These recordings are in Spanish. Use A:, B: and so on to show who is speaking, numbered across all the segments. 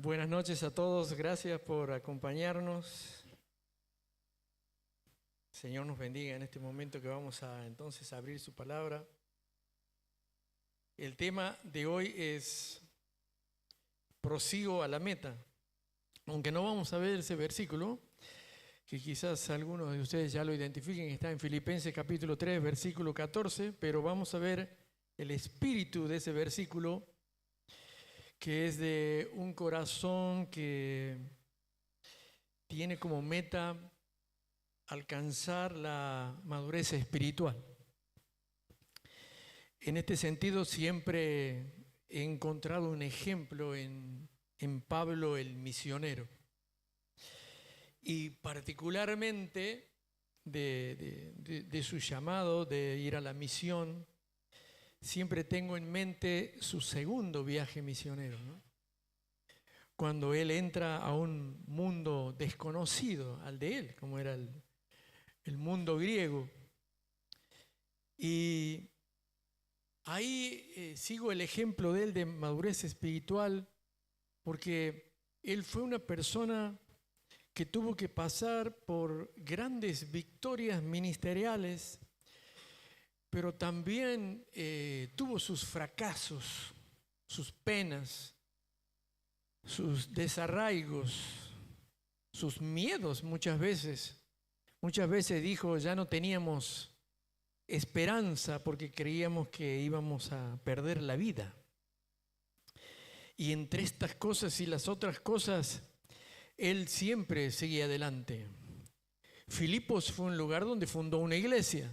A: Buenas noches a todos, gracias por acompañarnos. Señor nos bendiga en este momento que vamos a entonces abrir su palabra. El tema de hoy es prosigo a la meta. Aunque no vamos a ver ese versículo, que quizás algunos de ustedes ya lo identifiquen, está en Filipenses capítulo 3, versículo 14, pero vamos a ver el espíritu de ese versículo, que es de un corazón que tiene como meta alcanzar la madurez espiritual. En este sentido siempre he encontrado un ejemplo en Pablo el misionero, y particularmente de su llamado de ir a la misión. Siempre tengo en mente su segundo viaje misionero, ¿no? Cuando él entra a un mundo desconocido al de él, como era el mundo griego. Y ahí sigo el ejemplo de él de madurez espiritual, porque él fue una persona que tuvo que pasar por grandes victorias ministeriales, pero también tuvo sus fracasos, sus penas, sus desarraigos, sus miedos muchas veces. Muchas veces dijo, ya no teníamos esperanza porque creíamos que íbamos a perder la vida. Y entre estas cosas y las otras cosas, él siempre seguía adelante. Filipos fue un lugar donde fundó una iglesia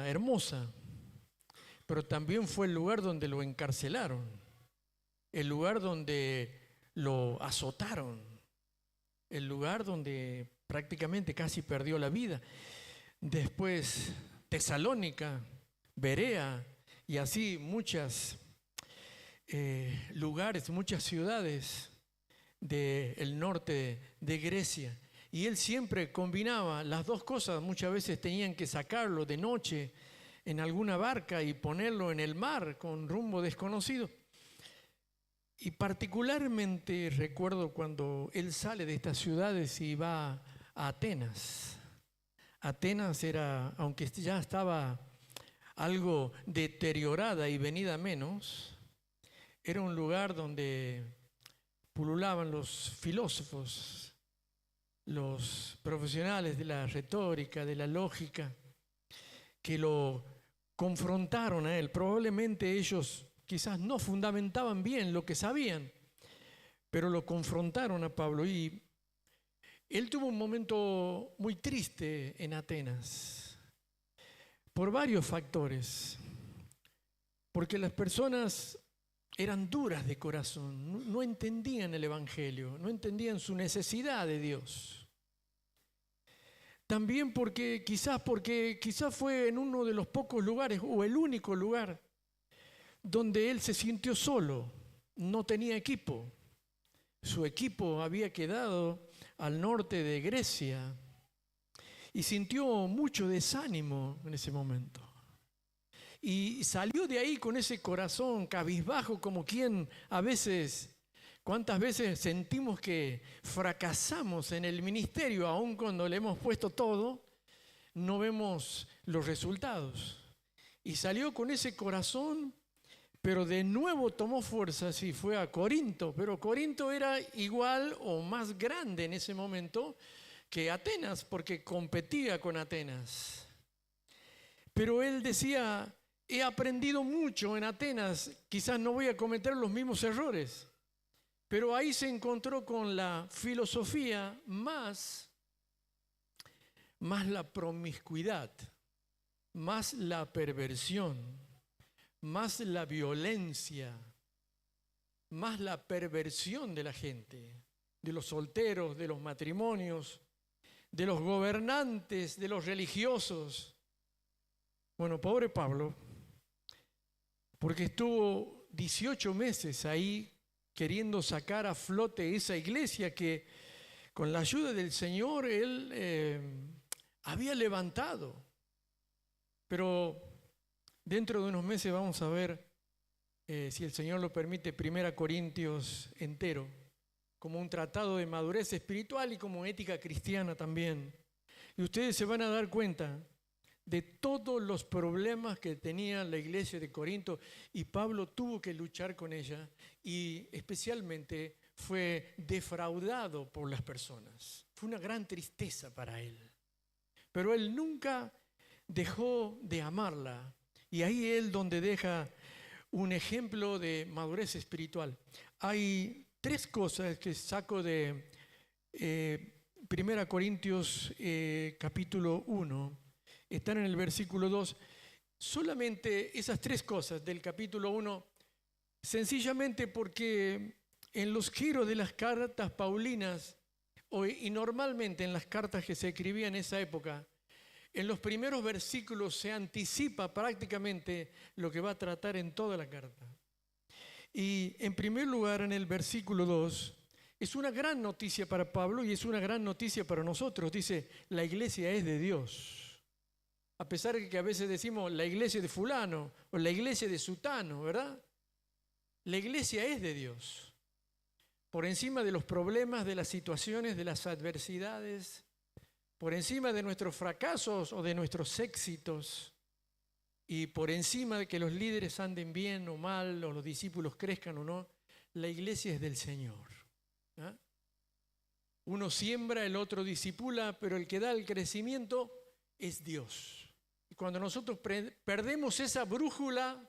A: hermosa, pero también fue el lugar donde lo encarcelaron, el lugar donde lo azotaron, el lugar donde prácticamente casi perdió la vida. Después Tesalónica, Berea y así muchos lugares, muchas ciudades del norte de Grecia. Y él siempre combinaba las dos cosas. Muchas veces tenían que sacarlo de noche en alguna barca y ponerlo en el mar con rumbo desconocido. Y particularmente recuerdo cuando él sale de estas ciudades y va a Atenas. Atenas era, aunque ya estaba algo deteriorada y venida menos, era un lugar donde pululaban los filósofos, los profesionales de la retórica, de la lógica, que lo confrontaron a él. Probablemente ellos quizás no fundamentaban bien lo que sabían, pero lo confrontaron a Pablo, y él tuvo un momento muy triste en Atenas por varios factores, porque las personas eran duras de corazón, no entendían el Evangelio, no entendían su necesidad de Dios. También porque quizás fue en uno de los pocos lugares o el único lugar donde él se sintió solo, no tenía equipo. Su equipo había quedado al norte de Grecia y sintió mucho desánimo en ese momento. Y salió de ahí con ese corazón cabizbajo, como quien a veces, ¿cuántas veces sentimos que fracasamos en el ministerio? Aun cuando le hemos puesto todo, no vemos los resultados. Y salió con ese corazón, pero de nuevo tomó fuerzas y fue a Corinto. Pero Corinto era igual o más grande en ese momento que Atenas, porque competía con Atenas. Pero él decía, he aprendido mucho en Atenas, quizás no voy a cometer los mismos errores. Pero ahí se encontró con la filosofía más la promiscuidad, más la perversión, más la violencia, más la perversión de la gente, de los solteros, de los matrimonios, de los gobernantes, de los religiosos. Bueno, pobre Pablo, porque estuvo 18 meses ahí queriendo sacar a flote esa iglesia que con la ayuda del Señor él había levantado. Pero dentro de unos meses vamos a ver si el Señor lo permite, 1 Corintios entero, como un tratado de madurez espiritual y como ética cristiana también. Y ustedes se van a dar cuenta de todos los problemas que tenía la iglesia de Corinto, y Pablo tuvo que luchar con ella, y especialmente fue defraudado por las personas. Fue una gran tristeza para él. Pero él nunca dejó de amarla, y ahí él donde deja un ejemplo de madurez espiritual. Hay tres cosas que saco de 1 Corintios capítulo 1, están en el versículo 2. Solamente esas tres cosas del capítulo 1, sencillamente porque en los giros de las cartas paulinas, y normalmente en las cartas que se escribían en esa época, en los primeros versículos se anticipa prácticamente lo que va a tratar en toda la carta. Y en primer lugar, en el versículo 2, es una gran noticia para Pablo y es una gran noticia para nosotros. Dice, la iglesia es de Dios. A pesar de que a veces decimos la iglesia de fulano o la iglesia de sutano, ¿verdad? La iglesia es de Dios. Por encima de los problemas, de las situaciones, de las adversidades, por encima de nuestros fracasos o de nuestros éxitos, y por encima de que los líderes anden bien o mal, o los discípulos crezcan o no, la iglesia es del Señor. ¿Ah? Uno siembra, el otro discipula, pero el que da el crecimiento es Dios. Y cuando nosotros perdemos esa brújula,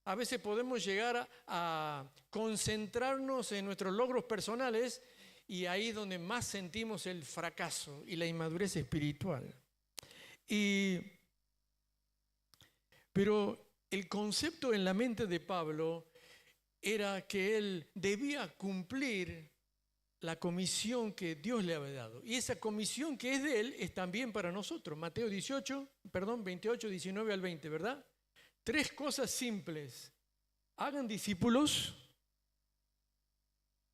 A: a veces podemos llegar a concentrarnos en nuestros logros personales, y ahí es donde más sentimos el fracaso y la inmadurez espiritual. Pero el concepto en la mente de Pablo era que él debía cumplir la comisión que Dios le había dado. Y esa comisión que es de él es también para nosotros. Mateo 28, 19 al 20, ¿verdad? Tres cosas simples. Hagan discípulos.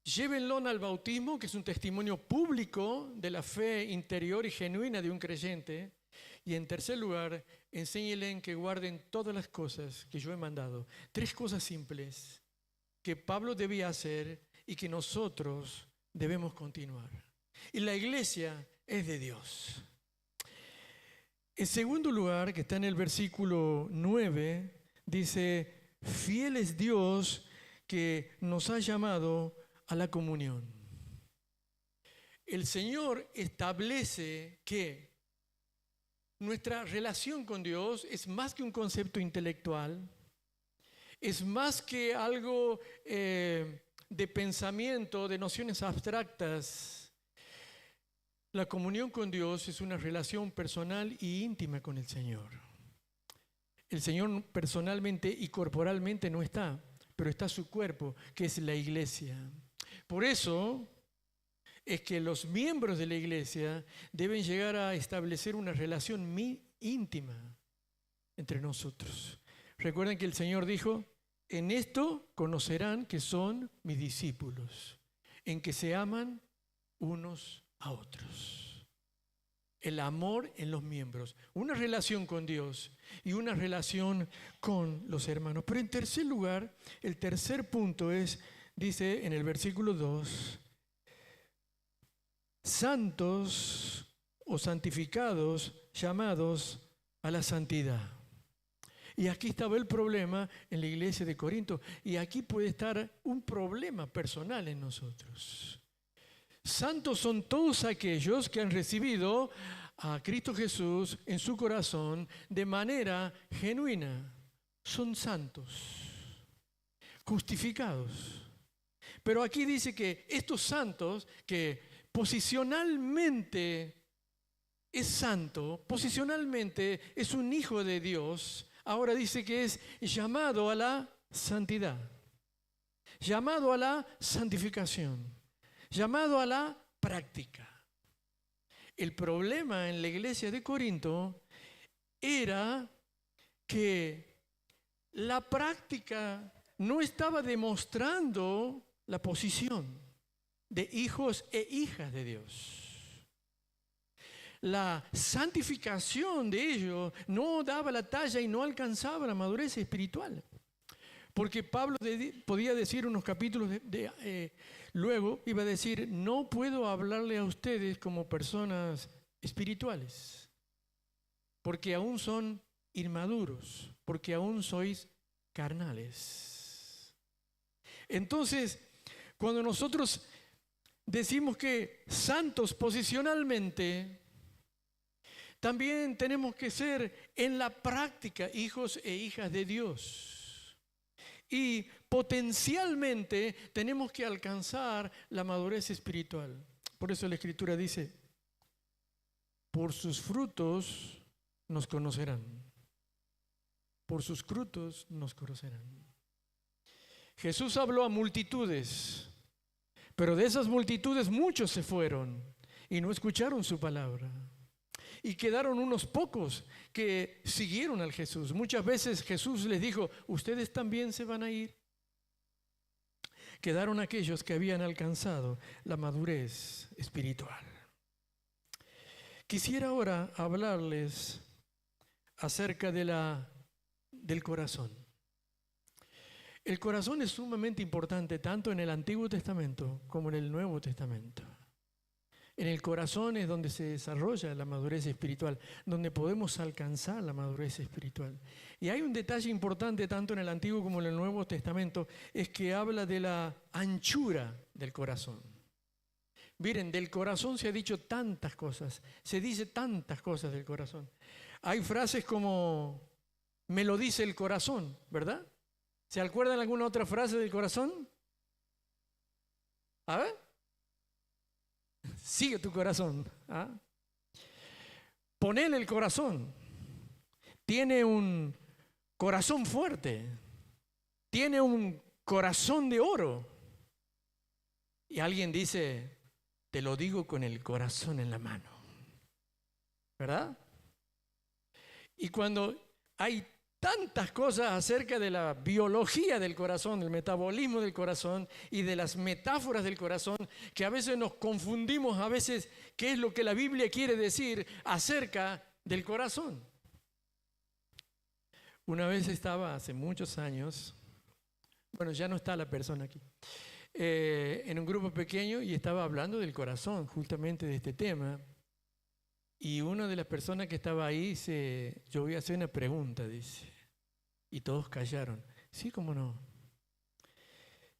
A: Llévenlo al bautismo, que es un testimonio público de la fe interior y genuina de un creyente. Y en tercer lugar, enséñenle que guarden todas las cosas que yo he mandado. Tres cosas simples que Pablo debía hacer y que nosotros debemos continuar. Y la iglesia es de Dios. En segundo lugar, que está en el versículo 9, dice, fiel es Dios que nos ha llamado a la comunión. El Señor establece que nuestra relación con Dios es más que un concepto intelectual, es más que algo de pensamiento, de nociones abstractas. La comunión con Dios es una relación personal y íntima con el Señor. El Señor personalmente y corporalmente no está, pero está su cuerpo, que es la iglesia. Por eso es que los miembros de la iglesia deben llegar a establecer una relación íntima entre nosotros. Recuerden que el Señor dijo, en esto conocerán que son mis discípulos, en que se aman unos a otros. El amor en los miembros, una relación con Dios y una relación con los hermanos. Pero en tercer lugar, el tercer punto es, dice en el versículo 2, santos o santificados, llamados a la santidad. Y aquí estaba el problema en la iglesia de Corinto, y aquí puede estar un problema personal en nosotros. Santos son todos aquellos que han recibido a Cristo Jesús en su corazón de manera genuina. Son santos, justificados. Pero aquí dice que estos santos, que posicionalmente es santo, posicionalmente es un hijo de Dios, ahora dice que es llamado a la santidad, llamado a la santificación, llamado a la práctica. El problema en la iglesia de Corinto era que la práctica no estaba demostrando la posición de hijos e hijas de Dios. La santificación de ellos no daba la talla y no alcanzaba la madurez espiritual. Porque Pablo podía decir unos capítulos luego, iba a decir, no puedo hablarle a ustedes como personas espirituales, porque aún son inmaduros, porque aún sois carnales. Entonces, cuando nosotros decimos que santos posicionalmente, también tenemos que ser en la práctica hijos e hijas de Dios. Y potencialmente tenemos que alcanzar la madurez espiritual. Por eso la Escritura dice, por sus frutos nos conocerán. Por sus frutos nos conocerán. Jesús habló a multitudes, pero de esas multitudes muchos se fueron y no escucharon su palabra. Y quedaron unos pocos que siguieron al Jesús. Muchas veces Jesús les dijo, ¿ustedes también se van a ir? Quedaron aquellos que habían alcanzado la madurez espiritual. Quisiera ahora hablarles acerca del corazón. El corazón es sumamente importante tanto en el Antiguo Testamento como en el Nuevo Testamento. En el corazón es donde se desarrolla la madurez espiritual, donde podemos alcanzar la madurez espiritual. Y hay un detalle importante tanto en el Antiguo como en el Nuevo Testamento, es que habla de la anchura del corazón. Miren, del corazón se ha dicho tantas cosas, se dice tantas cosas del corazón. Hay frases como, me lo dice el corazón, ¿verdad? ¿Se acuerdan alguna otra frase del corazón? A ver. Sigue tu corazón. ¿Ah? Ponele el corazón. Tiene un corazón fuerte. Tiene un corazón de oro. Y alguien dice, te lo digo con el corazón en la mano. ¿Verdad? Y cuando hay tantas cosas acerca de la biología del corazón, del metabolismo del corazón y de las metáforas del corazón, que a veces nos confundimos, a veces qué es lo que la Biblia quiere decir acerca del corazón. Una vez estaba, hace muchos años, bueno, ya no está la persona aquí, en un grupo pequeño y estaba hablando del corazón, justamente de este tema. Y una de las personas que estaba ahí dice, yo voy a hacer una pregunta, dice. Y todos callaron. Sí, cómo no.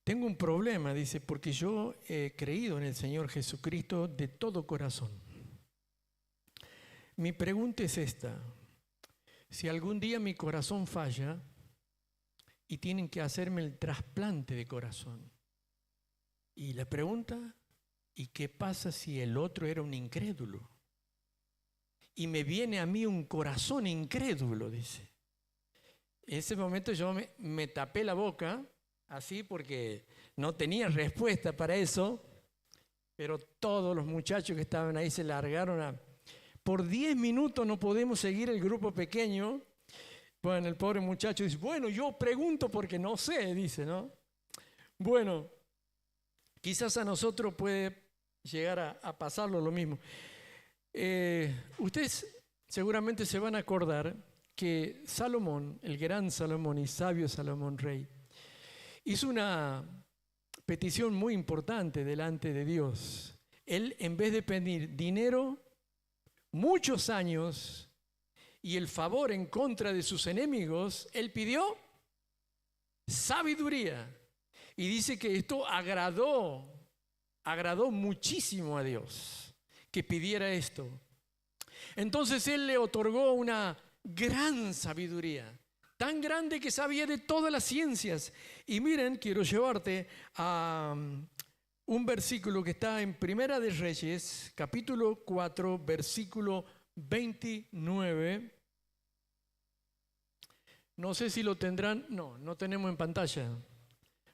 A: Tengo un problema, dice, porque yo he creído en el Señor Jesucristo de todo corazón. Mi pregunta es esta. Si algún día mi corazón falla y tienen que hacerme el trasplante de corazón. Y la pregunta, ¿y qué pasa si el otro era un incrédulo? Y me viene a mí un corazón incrédulo, dice. En ese momento yo me tapé la boca, así porque no tenía respuesta para eso, pero todos los muchachos que estaban ahí se largaron Por 10 minutos no podemos seguir el grupo pequeño. Bueno, el pobre muchacho dice, bueno, yo pregunto porque no sé, dice, ¿no? Bueno, quizás a nosotros puede llegar a pasarlo lo mismo. Ustedes seguramente se van a acordar que Salomón, el gran Salomón y sabio Salomón rey, hizo una petición muy importante delante de Dios. Él, en vez de pedir dinero, muchos años y el favor en contra de sus enemigos, él pidió sabiduría. Y dice que esto agradó muchísimo a Dios, que pidiera esto. Entonces él le otorgó una gran sabiduría, tan grande que sabía de todas las ciencias. Y miren, quiero llevarte a un versículo que está en Primera de Reyes, capítulo 4, versículo 29. No sé si lo tendrán, no tenemos en pantalla.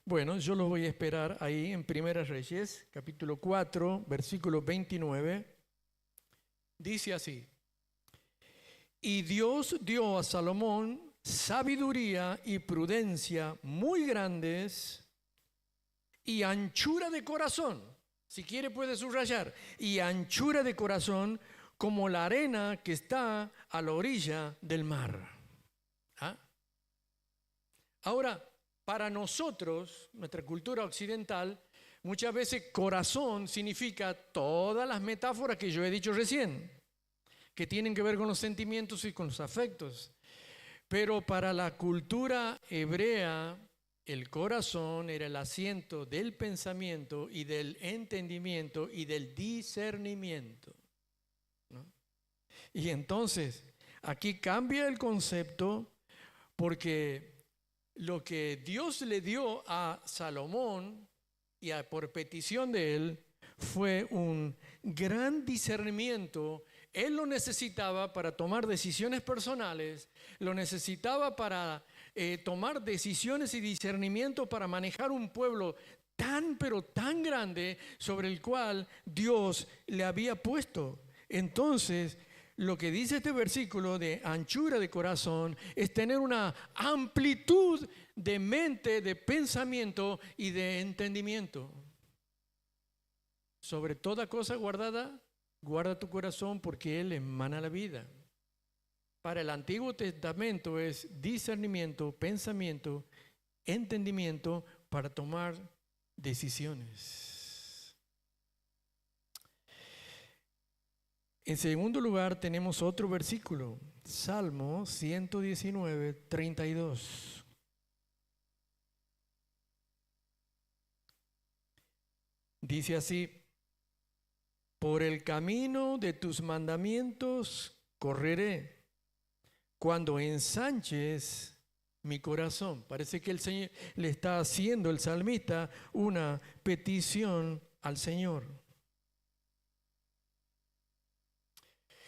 A: Bueno, yo lo voy a esperar ahí en Primera Reyes, capítulo 4, versículo 29. Dice así. Y Dios dio a Salomón sabiduría y prudencia muy grandes y anchura de corazón. Si quiere puede subrayar. Y anchura de corazón como la arena que está a la orilla del mar. ¿Ah? Ahora, para nosotros, nuestra cultura occidental, muchas veces corazón significa todas las metáforas que yo he dicho recién, que tienen que ver con los sentimientos y con los afectos. Pero para la cultura hebrea, el corazón era el asiento del pensamiento y del entendimiento y del discernimiento, ¿no? Y entonces, aquí cambia el concepto porque lo que Dios le dio a Salomón y por petición de él fue un gran discernimiento. Él lo necesitaba para tomar decisiones personales, lo necesitaba para tomar decisiones y discernimiento para manejar un pueblo tan pero tan grande sobre el cual Dios le había puesto. Entonces, lo que dice este versículo de anchura de corazón es tener una amplitud de mente, de pensamiento y de entendimiento. Sobre toda cosa guardada, guarda tu corazón porque Él emana la vida. Para el Antiguo Testamento es discernimiento, pensamiento, entendimiento para tomar decisiones. En segundo lugar tenemos otro versículo, Salmo 119, 32. Dice así: por el camino de tus mandamientos correré, cuando ensanches mi corazón. Parece que el Señor le está haciendo, el salmista, una petición al Señor.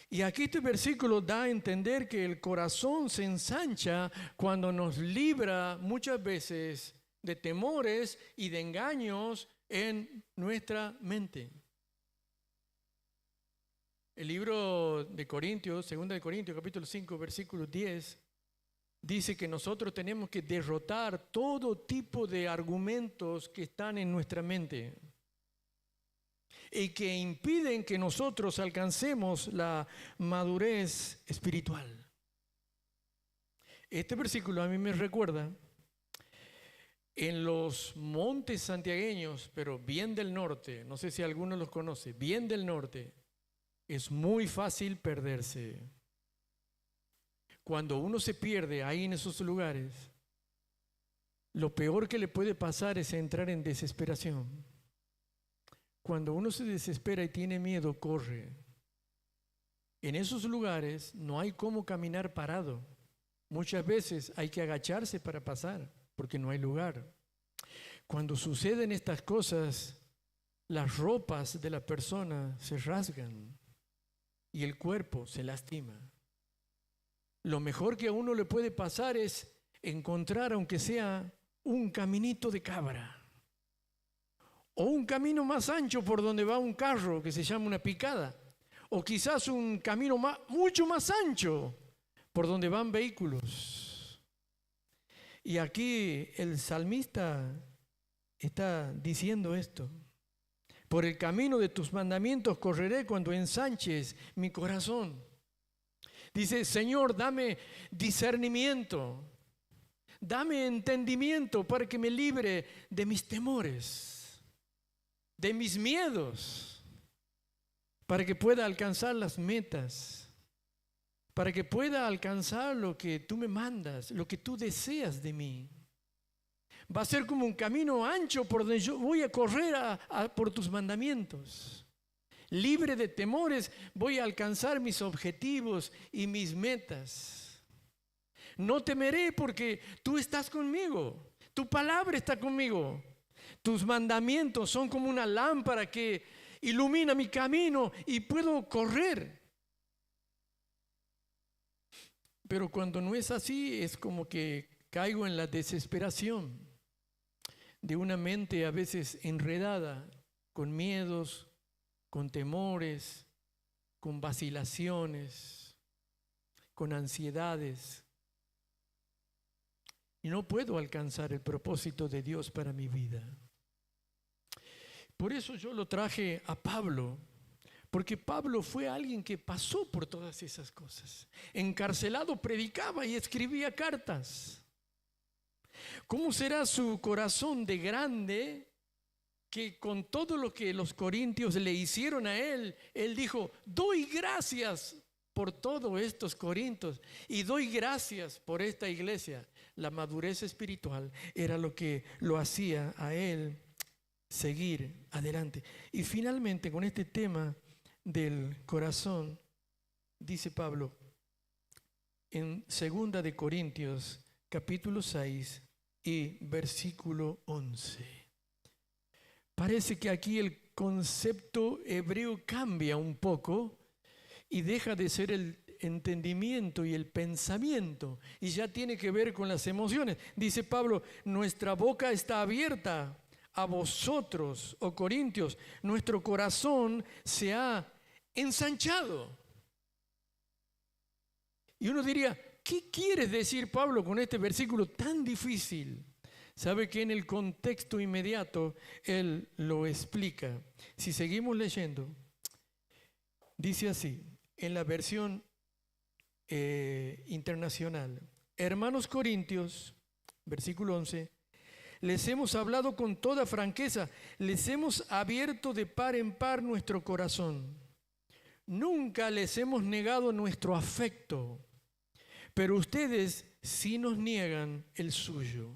A: Y aquí este versículo da a entender que el corazón se ensancha cuando nos libra muchas veces de temores y de engaños en nuestra mente. El libro de Corintios, 2 de Corintios, capítulo 5, versículo 10, dice que nosotros tenemos que derrotar todo tipo de argumentos que están en nuestra mente y que impiden que nosotros alcancemos la madurez espiritual. Este versículo a mí me recuerda en los montes santiagueños, pero bien del norte, no sé si alguno los conoce, bien del norte, es muy fácil perderse. Cuando uno se pierde ahí en esos lugares, lo peor que le puede pasar es entrar en desesperación. Cuando uno se desespera y tiene miedo, corre. En esos lugares no hay cómo caminar parado. Muchas veces hay que agacharse para pasar, porque no hay lugar. Cuando suceden estas cosas, las ropas de la persona se rasgan y el cuerpo se lastima. Lo mejor que a uno le puede pasar es encontrar, aunque sea un caminito de cabra, o un camino más ancho por donde va un carro que se llama una picada, o quizás un camino mucho más ancho por donde van vehículos. Y aquí el salmista está diciendo esto: por el camino de tus mandamientos correré cuando ensanches mi corazón. Dice: Señor, dame discernimiento, dame entendimiento para que me libre de mis temores, de mis miedos, para que pueda alcanzar las metas, para que pueda alcanzar lo que tú me mandas, lo que tú deseas de mí. Va a ser como un camino ancho por donde yo voy a correr por tus mandamientos. Libre de temores, voy a alcanzar mis objetivos y mis metas. No temeré porque tú estás conmigo. Tu palabra está conmigo. Tus mandamientos son como una lámpara que ilumina mi camino y puedo correr. Pero cuando no es así, es como que caigo en la desesperación de una mente a veces enredada con miedos, con temores, con vacilaciones, con ansiedades. Y no puedo alcanzar el propósito de Dios para mi vida. Por eso yo lo traje a Pablo, porque Pablo fue alguien que pasó por todas esas cosas. Encarcelado predicaba y escribía cartas. ¿Cómo será su corazón de grande que con todo lo que los corintios le hicieron a él, él dijo, doy gracias por todos estos corintios y doy gracias por esta iglesia? La madurez espiritual era lo que lo hacía a él seguir adelante. Y finalmente, con este tema del corazón, dice Pablo en 2 de Corintios capítulo 6 y versículo 11. Parece que aquí el concepto hebreo cambia un poco y deja de ser el entendimiento y el pensamiento y ya tiene que ver con las emociones. Dice Pablo, nuestra boca está abierta a vosotros, oh Corintios, nuestro corazón se ha ensanchado. Y uno diría, ¿qué quiere decir Pablo con este versículo tan difícil? Sabe que en el contexto inmediato él lo explica. Si seguimos leyendo, dice así, en la versión internacional, hermanos corintios, versículo 11, les hemos hablado con toda franqueza, les hemos abierto de par en par nuestro corazón. Nunca les hemos negado nuestro afecto, pero ustedes sí nos niegan el suyo.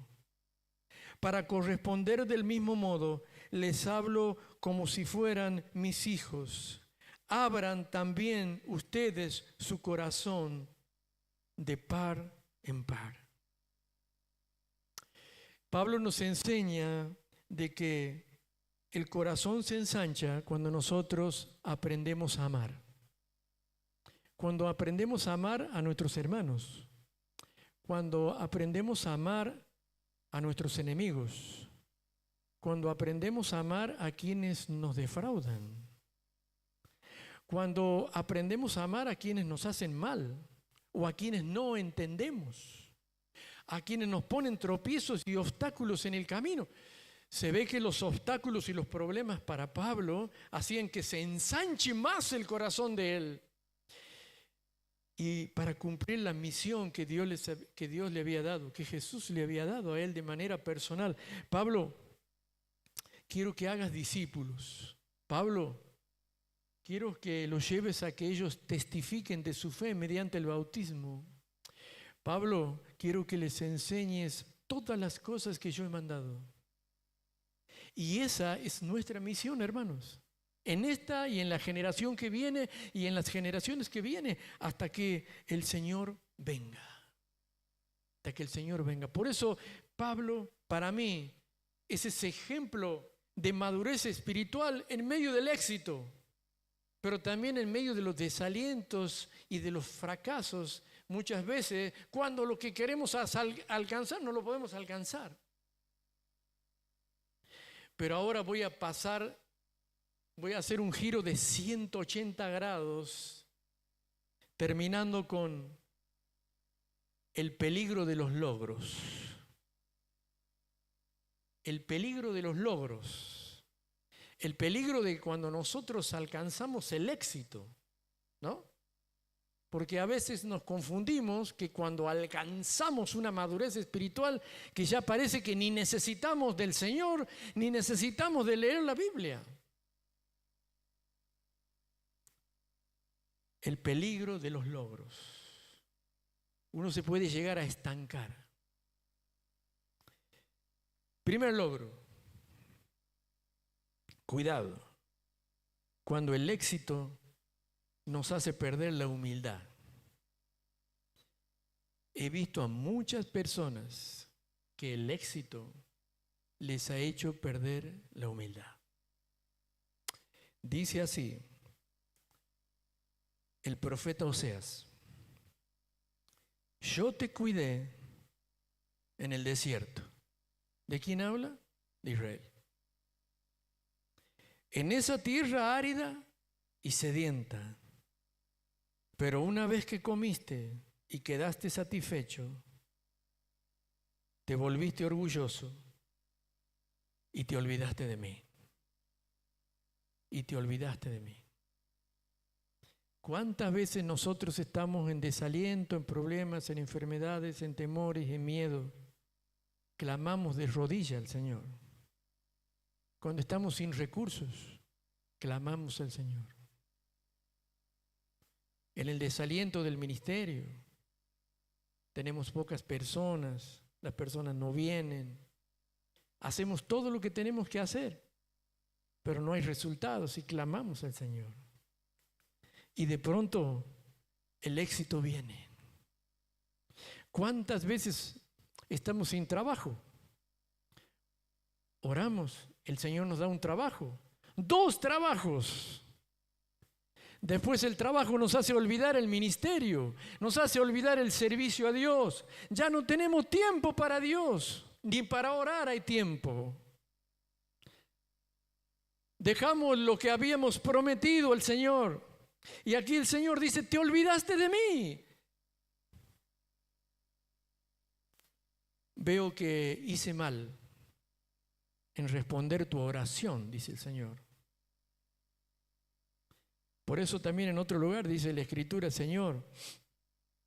A: Para corresponder del mismo modo, les hablo como si fueran mis hijos. Abran también ustedes su corazón de par en par. Pablo nos enseña de que el corazón se ensancha cuando nosotros aprendemos a amar. Cuando aprendemos a amar a nuestros hermanos. Cuando aprendemos a amar a nuestros enemigos, cuando aprendemos a amar a quienes nos defraudan, cuando aprendemos a amar a quienes nos hacen mal o a quienes no entendemos, a quienes nos ponen tropiezos y obstáculos en el camino. Se ve que los obstáculos y los problemas para Pablo hacían que se ensanche más el corazón de él. Y para cumplir la misión que Dios le había dado, que Jesús le había dado a él de manera personal. Pablo, quiero que hagas discípulos. Pablo, quiero que los lleves a que ellos testifiquen de su fe mediante el bautismo. Pablo, quiero que les enseñes todas las cosas que yo he mandado. Y esa es nuestra misión, hermanos. En esta y en la generación que viene y en las generaciones que vienen, hasta que el Señor venga. Hasta que el Señor venga. Por eso, Pablo, para mí, es ese ejemplo de madurez espiritual en medio del éxito, pero también en medio de los desalientos y de los fracasos. Muchas veces, cuando lo que queremos alcanzar, no lo podemos alcanzar. Pero ahora voy a hacer un giro de 180 grados, terminando con el peligro de los logros. El peligro de los logros. El peligro de cuando nosotros alcanzamos el éxito, ¿no? Porque a veces nos confundimos que cuando alcanzamos una madurez espiritual, que ya parece que ni necesitamos del Señor, ni necesitamos de leer la Biblia. El peligro de los logros. Uno se puede llegar a estancar. Primer logro. Cuidado. Cuando el éxito nos hace perder la humildad. He visto a muchas personas que el éxito les ha hecho perder la humildad. Dice así el profeta Oseas: yo te cuidé en el desierto. ¿De quién habla? De Israel. En esa tierra árida y sedienta. Pero una vez que comiste y quedaste satisfecho, te volviste orgulloso y te olvidaste de mí. Y te olvidaste de mí. ¿Cuántas veces nosotros estamos en desaliento, en problemas, en enfermedades, en temores, en miedo? clamamos de rodillas al Señor. Cuando estamos sin recursos, clamamos al Señor. En el desaliento del ministerio, tenemos pocas personas, las personas no vienen. Hacemos todo lo que tenemos que hacer, pero no hay resultados y clamamos al Señor. Y de pronto el éxito viene. ¿Cuántas veces estamos sin trabajo? Oramos, el Señor nos da un trabajo, 2 trabajos. Después el trabajo nos hace olvidar el ministerio, nos hace olvidar el servicio a Dios. Ya no tenemos tiempo para Dios, ni para orar hay tiempo. Dejamos lo que habíamos prometido al Señor. Y aquí el Señor dice, te olvidaste de mí. Veo que hice mal en responder tu oración, dice el Señor. Por eso también en otro lugar dice la Escritura, Señor,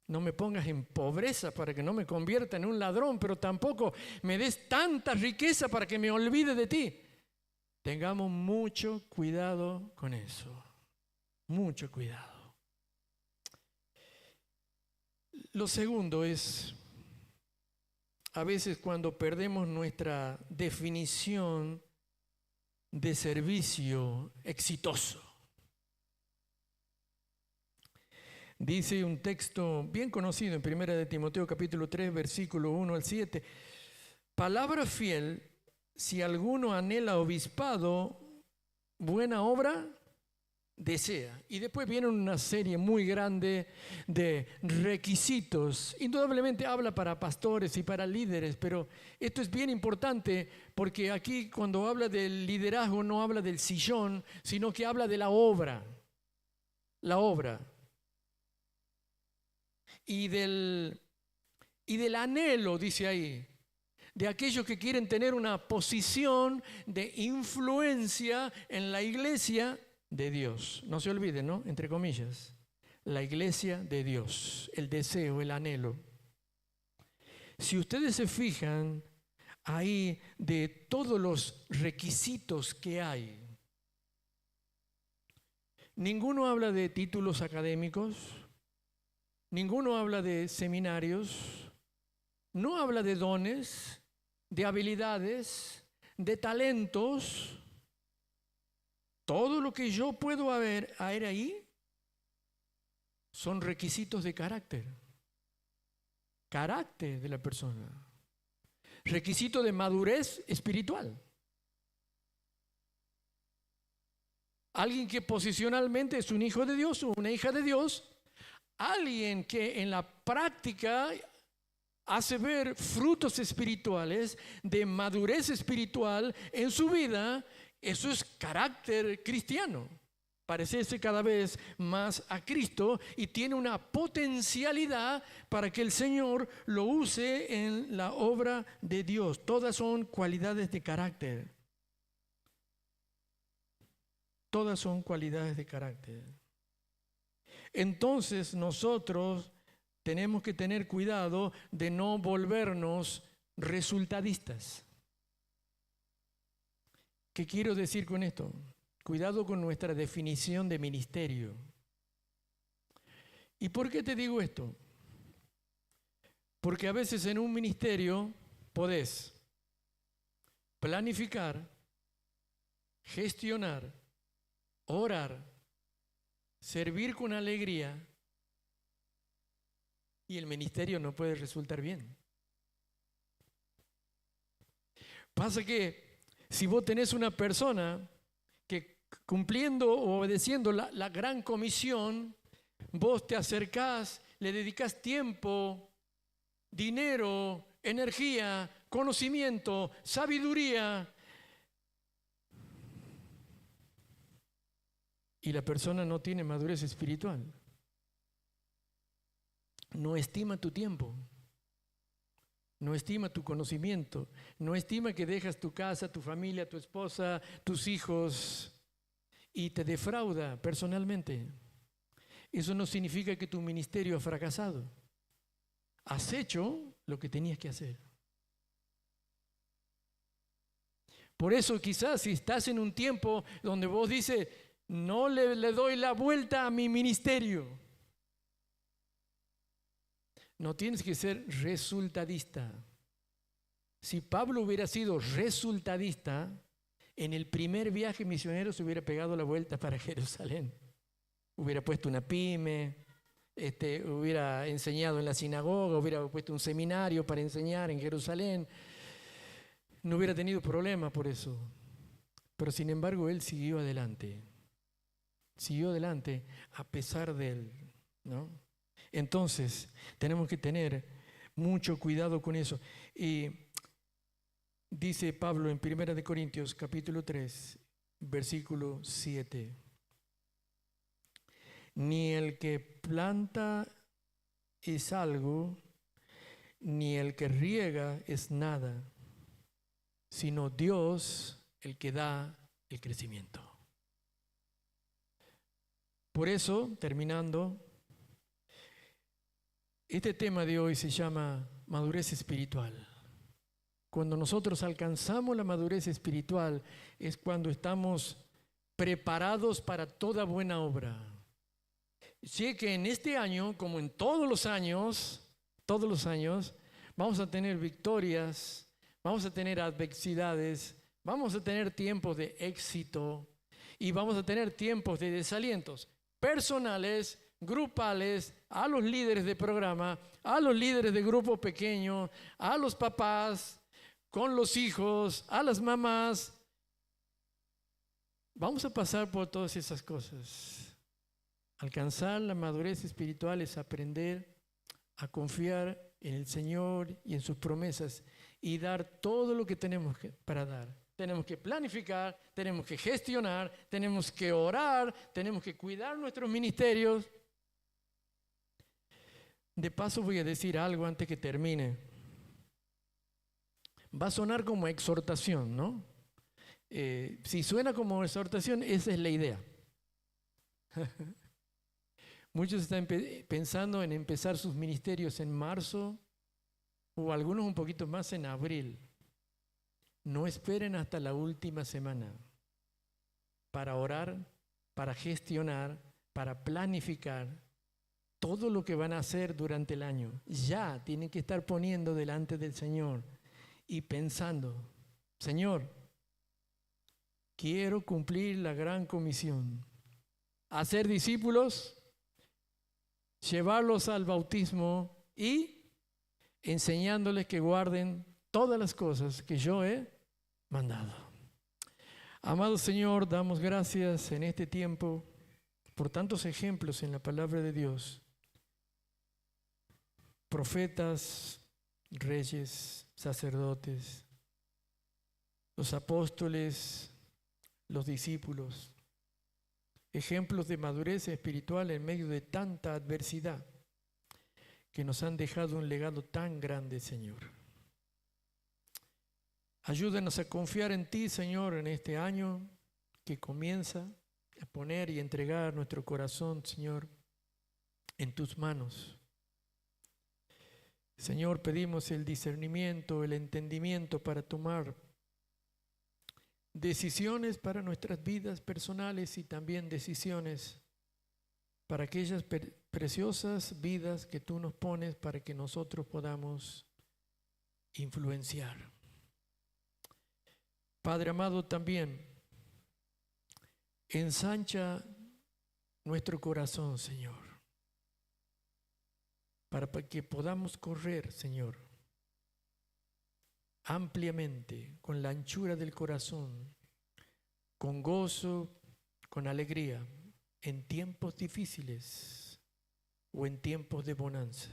A: no me pongas en pobreza para que no me convierta en un ladrón, pero tampoco me des tanta riqueza para que me olvide de ti. Tengamos mucho cuidado con eso, mucho cuidado. Lo segundo es, a veces cuando perdemos nuestra definición de servicio exitoso. Dice un texto bien conocido en 1 de Timoteo capítulo 3, versículo 1 al 7. Palabra fiel, si alguno anhela obispado, buena obra desea. Y después viene una serie muy grande de requisitos. Indudablemente habla para pastores y para líderes, pero esto es bien importante porque aquí cuando habla del liderazgo no habla del sillón, sino que habla de la obra. La obra. Y del anhelo, dice ahí, de aquellos que quieren tener una posición de influencia en la iglesia de Dios. No se olviden, ¿no? Entre comillas, la iglesia de Dios, el deseo, el anhelo. Si ustedes se fijan ahí de todos los requisitos que hay, ninguno habla de títulos académicos, ninguno habla de seminarios, no habla de dones, de habilidades, de talentos. Todo lo que yo puedo ver ahí son requisitos de carácter de la persona, requisito de madurez espiritual. Alguien que posicionalmente es un hijo de Dios o una hija de Dios, alguien que en la práctica hace ver frutos espirituales de madurez espiritual en su vida. Eso es carácter cristiano, parecerse cada vez más a Cristo y tiene una potencialidad para que el Señor lo use en la obra de Dios. Todas son cualidades de carácter. Todas son cualidades de carácter. Entonces nosotros tenemos que tener cuidado de no volvernos resultadistas. ¿Qué quiero decir con esto? Cuidado con nuestra definición de ministerio. ¿Y por qué te digo esto? Porque a veces en un ministerio podés planificar, gestionar, orar, servir con alegría y el ministerio no puede resultar bien. Pasa que si vos tenés una persona que cumpliendo o obedeciendo la gran comisión, vos te acercás, le dedicás tiempo, dinero, energía, conocimiento, sabiduría, y la persona no tiene madurez espiritual, no estima tu tiempo, no estima tu conocimiento, no estima que dejas tu casa, tu familia, tu esposa, tus hijos y te defrauda personalmente. Eso no significa que tu ministerio ha fracasado. Has hecho lo que tenías que hacer. Por eso quizás si estás en un tiempo donde vos dices, no le doy la vuelta a mi ministerio. No tienes que ser resultadista. Si Pablo hubiera sido resultadista, en el primer viaje misionero se hubiera pegado la vuelta para Jerusalén. Hubiera puesto una pyme, hubiera enseñado en la sinagoga, hubiera puesto un seminario para enseñar en Jerusalén. No hubiera tenido problema por eso. Pero sin embargo, él siguió adelante. Siguió adelante a pesar de él, ¿no? Entonces, tenemos que tener mucho cuidado con eso. Y dice Pablo en 1 Corintios capítulo 3, versículo 7. Ni el que planta es algo, ni el que riega es nada, sino Dios el que da el crecimiento. Por eso, terminando, este tema de hoy se llama madurez espiritual. Cuando nosotros alcanzamos la madurez espiritual es cuando estamos preparados para toda buena obra. Sé que en este año, como en todos los años, vamos a tener victorias, vamos a tener adversidades, vamos a tener tiempos de éxito y vamos a tener tiempos de desalientos personales, grupales, a los líderes de programa, a los líderes de grupo pequeño, a los papás, con los hijos, a las mamás. Vamos a pasar por todas esas cosas. Alcanzar la madurez espiritual es aprender a confiar en el Señor y en sus promesas y dar todo lo que tenemos para dar. Tenemos que planificar, tenemos que gestionar, tenemos que orar, tenemos que cuidar nuestros ministerios. De paso voy a decir algo antes que termine. Va a sonar como exhortación, ¿no? Si suena como exhortación, esa es la idea. Muchos están pensando en empezar sus ministerios en marzo o algunos un poquito más en abril. No esperen hasta la última semana para orar, para gestionar, para planificar todo lo que van a hacer durante el año. Ya tienen que estar poniendo delante del Señor y pensando, Señor, quiero cumplir la gran comisión, hacer discípulos, llevarlos al bautismo y enseñándoles que guarden todas las cosas que yo he mandado. Amado Señor, damos gracias en este tiempo por tantos ejemplos en la palabra de Dios. Profetas, reyes, sacerdotes, los apóstoles, los discípulos. Ejemplos de madurez espiritual en medio de tanta adversidad que nos han dejado un legado tan grande, Señor. Ayúdanos a confiar en ti, Señor, en este año que comienza, a poner y entregar nuestro corazón, Señor, en tus manos. Señor, pedimos el discernimiento, el entendimiento para tomar decisiones para nuestras vidas personales y también decisiones para aquellas preciosas vidas que tú nos pones para que nosotros podamos influenciar. Padre amado, también ensancha nuestro corazón, Señor, para que podamos correr, Señor, ampliamente, con la anchura del corazón, con gozo, con alegría, en tiempos difíciles o en tiempos de bonanza.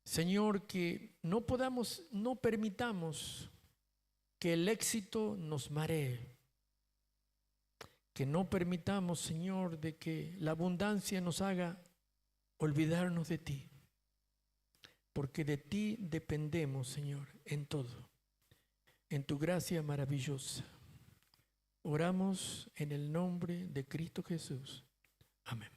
A: Señor, que no permitamos que el éxito nos maree, que no permitamos, Señor, de que la abundancia nos haga olvidarnos de ti, porque de ti dependemos, Señor, en todo, en tu gracia maravillosa. Oramos en el nombre de Cristo Jesús. Amén.